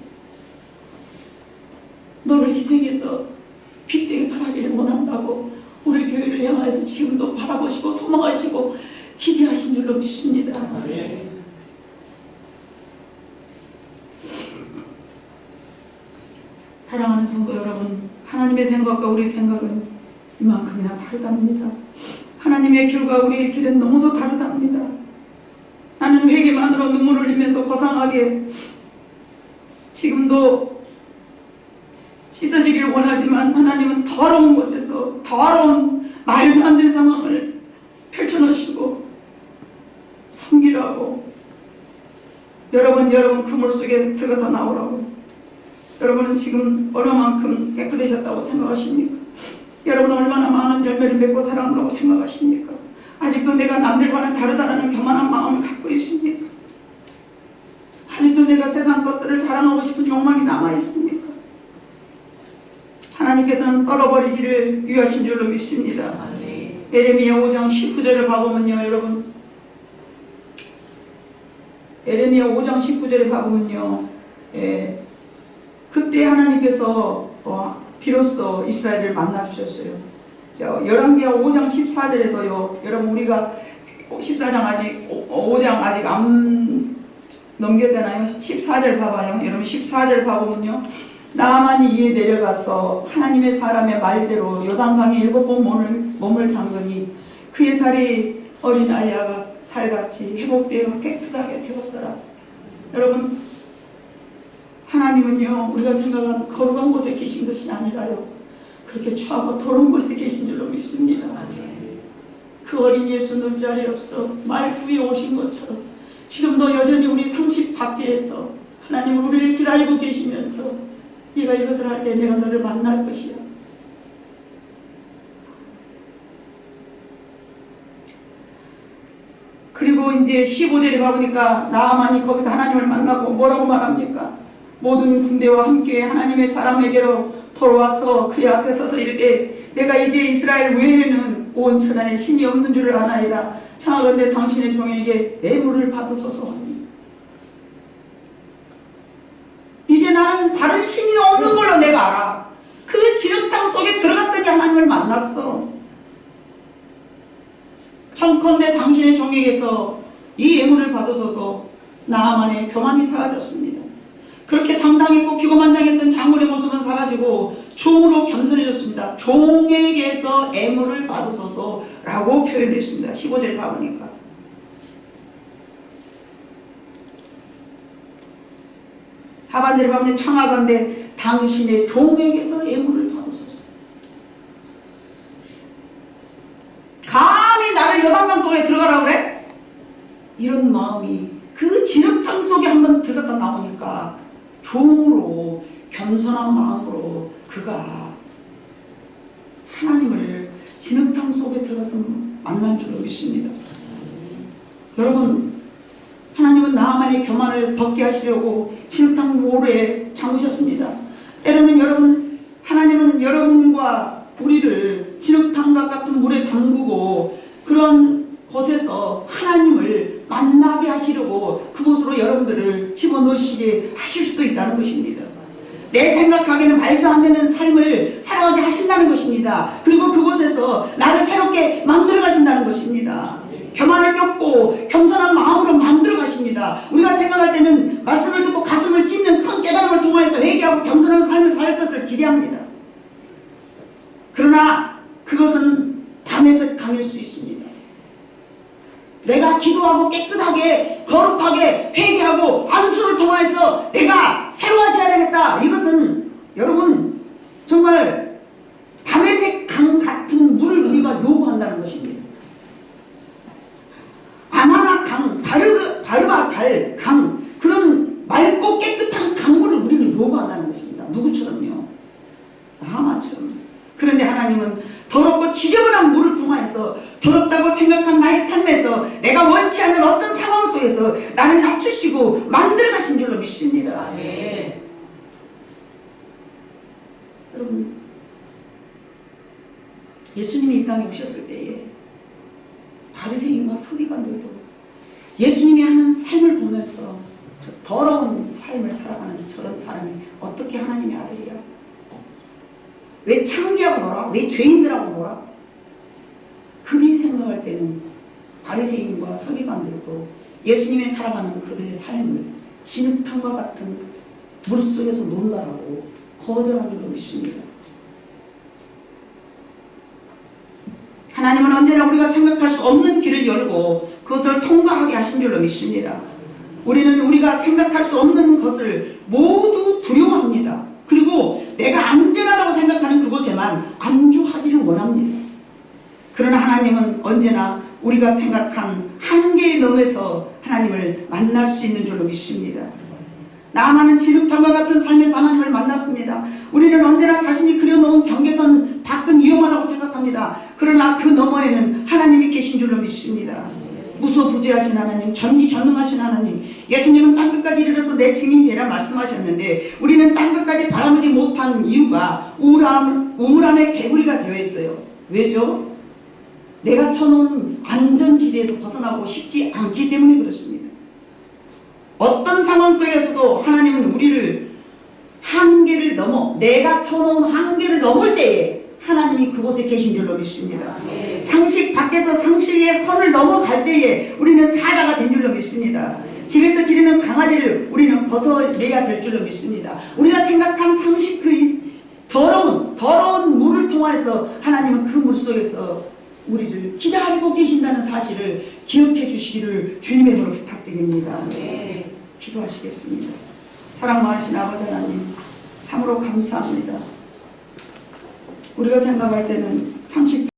너를 희생해서 빛되게 살아가기를 원한다고 우리 교회를 향하여서 지금도 바라보시고 소망하시고 기대하신 줄로 믿습니다. 사랑하는 성도 여러분, 하나님의 생각과 우리 생각은 이만큼이나 다르답니다. 하나님의 길과 우리의 길은 너무도 다르답니다. 나는 회개만으로 눈물을 흘리면서 고상하게 지금도 씻어지기를 원하지만 하나님은 더러운 곳에서 더러운 말도 안 되는 상황을 펼쳐놓으시고 섬기라고 여러분 그 물속에 들어갔다 나오라고. 여러분은 지금 얼마만큼 깨끗해졌다고 생각하십니까? 여러분은 얼마나 많은 열매를 맺고 살아간다고 생각하십니까? 아직도 내가 남들과는 다르다는 교만한 마음을 갖고 있습니까? 아직도 내가 세상 것들을 자랑하고 싶은 욕망이 남아있습니까? 하나님께서는 떨어버리기를 위하신 줄로 믿습니다. 예레미야 5장 19절을 봐보면요, 여러분, 예레미야 5장 19절에 봐보면요, 그때 하나님께서 비로소 이스라엘을 만나주셨어요. 열왕기하 5장 14절에도요, 여러분, 우리가 14장 아직 5장 아직 안 넘겼잖아요. 14절 봐봐요. 여러분 14절 봐보면요, 나아만이 이에 내려가서 하나님의 사람의 말대로 요단강에 7번 몸을 잠그니 그의 살이 어린 아이가 살같이 회복되어 깨끗하게 되었더라. 여러분, 하나님은요, 우리가 생각하는 거룩한 곳에 계신 것이 아니라요, 그렇게 추하고 더러운 곳에 계신 줄로 믿습니다. 그 어린 예수 눈자리 없어 말 구에 오신 것처럼 지금도 여전히 우리 상식 밖에서 하나님은 우리를 기다리고 계시면서 네가 이것을 할 때 내가 너를 만날 것이야. 그리고 이제 15절에 가보니까 나아만이 거기서 하나님을 만나고 뭐라고 말합니까? 모든 군대와 함께 하나님의 사람에게로 돌아와서 그의 앞에 서서 이르되 내가 이제 이스라엘 외에는 온 천하에 신이 없는 줄을 아나이다. 청하건대 당신의 종에게 애물을 받으소서 하니, 이제 나는 다른 신이 없는 걸로 내가 알아. 그 지름탕 속에 들어갔더니 하나님을 만났어. 청컨대 당신의 종에게서 이 예물을 받으소서. 나아만의 교만이 사라졌습니다. 그렇게 당당했고 기고만장했던 장군의 모습은 사라지고 종으로 겸손해졌습니다. 종에게서 예물을 받으소서라고 표현했습니다. 15절 봐보니까. 하반절에 보면 청하건대 당신의 종에게서 예물을 받으소서. 감히 나를 요단강 속에 들어가라고 그래? 이런 마음이 그 진흙탕 속에 한번 들어갔다 나오니까 종으로 겸손한 마음으로 그가 하나님을 진흙탕 속에 들어가서 만난 줄로 믿습니다. 여러분, 하나님은 나아만의 교만을 벗게 하시려고 진흙탕 모래에 잠그셨습니다. 때로는 여러분, 하나님은 여러분과 우리를 진흙탕과 같은 물에 담그고 그런 곳에서 하나님을 만나게 하시려고 그곳으로 여러분들을 집어넣으시게 하실 수도 있다는 것입니다. 내 생각하기에는 말도 안 되는 삶을 살아가게 하신다는 것입니다. 그리고 그곳에서 나를 새롭게 만들어 가신다는 것입니다. 교만을 꺾고 겸손한 마음으로 만들어 가십니다. 우리가 생각할 때는 말씀을 듣고 가슴을 찢는 큰 깨달음을 통해서 회개하고 겸손한 삶을 살 것을 기대합니다. 그러나 그것은 담에서 강일 수 있습니다. 내가 기도하고 깨끗하게 거룩하게 회개하고 안수를 통해서 내가 새로워져야 되겠다. 이것은 여러분 정말 담에색 강 같은 물을 우리가 요구한다는 것입니다. 아마나 강, 바르바 달 강, 그런 맑고 깨끗한 강물을 우리는 요구한다는 것입니다. 누구처럼요? 나만처럼. 그런데 하나님은 더럽고 지저분한 물을 통하여서 더럽다고 생각한 나의 삶에서 내가 원치 않는 어떤 상황 속에서 나를 낮추시고 만들어 가신 줄로 믿습니다. 네. 여러분, 예수님이 이 땅에 오셨을 때에 바리새인과 서기관들도 예수님이 하는 삶을 보면서 저 더러운 삶을 살아가는 저런 사람이 어떻게 하나님의 아들이야? 왜 창기하고 놀아? 왜 죄인들하고 놀아? 그들이 생각할 때는 바리새인과 서기관들도 예수님의 살아가는 그들의 삶을 진흙탕과 같은 물속에서 논다라고 거절한 줄로 믿습니다. 하나님은 언제나 우리가 생각할 수 없는 길을 열고 그것을 통과하게 하신 줄로 믿습니다. 우리는 우리가 생각할 수 없는 것을 모두 두려워합니다. 그리고 내가 안전하다고 생각하는 그곳에만 안주하기를 원합니다. 그러나 하나님은 언제나 우리가 생각한 한계에 넘어서 하나님을 만날 수 있는 줄로 믿습니다. 나아만은 지름탄과 같은 삶에서 하나님을 만났습니다. 우리는 언제나 자신이 그려놓은 경계선 밖은 위험하다고 생각합니다. 그러나 그 너머에는 하나님이 계신 줄로 믿습니다. 무소부재하신 하나님, 전지전능하신 하나님, 예수님은 땅끝까지 이르러서 내 증인 되라 말씀하셨는데 우리는 땅끝까지 바라보지 못한 이유가 우물 안에 개구리가 되어 있어요. 왜죠? 내가 쳐놓은 안전지대에서 벗어나고 싶지 않기 때문에 그렇습니다. 어떤 상황 속에서도 하나님은 우리를 한계를 넘어, 내가 쳐놓은 한계를 넘을 때에 하나님이 그곳에 계신 줄로 믿습니다. 상식 밖에서 상식의 선을 넘어갈 때에 우리는 사자가 된 줄로 믿습니다. 집에서 기르는 강아지를 우리는 벗어내야 될 줄로 믿습니다. 우리가 생각한 상식 그 더러운 물을 통해서 하나님은 그 물 속에서 우리를 기다리고 계신다는 사실을 기억해 주시기를 주님의 이름으로 부탁드립니다. 기도하시겠습니다. 사랑 많으신 아버지 하나님, 참으로 감사합니다. 우리가 생각할 때는 상식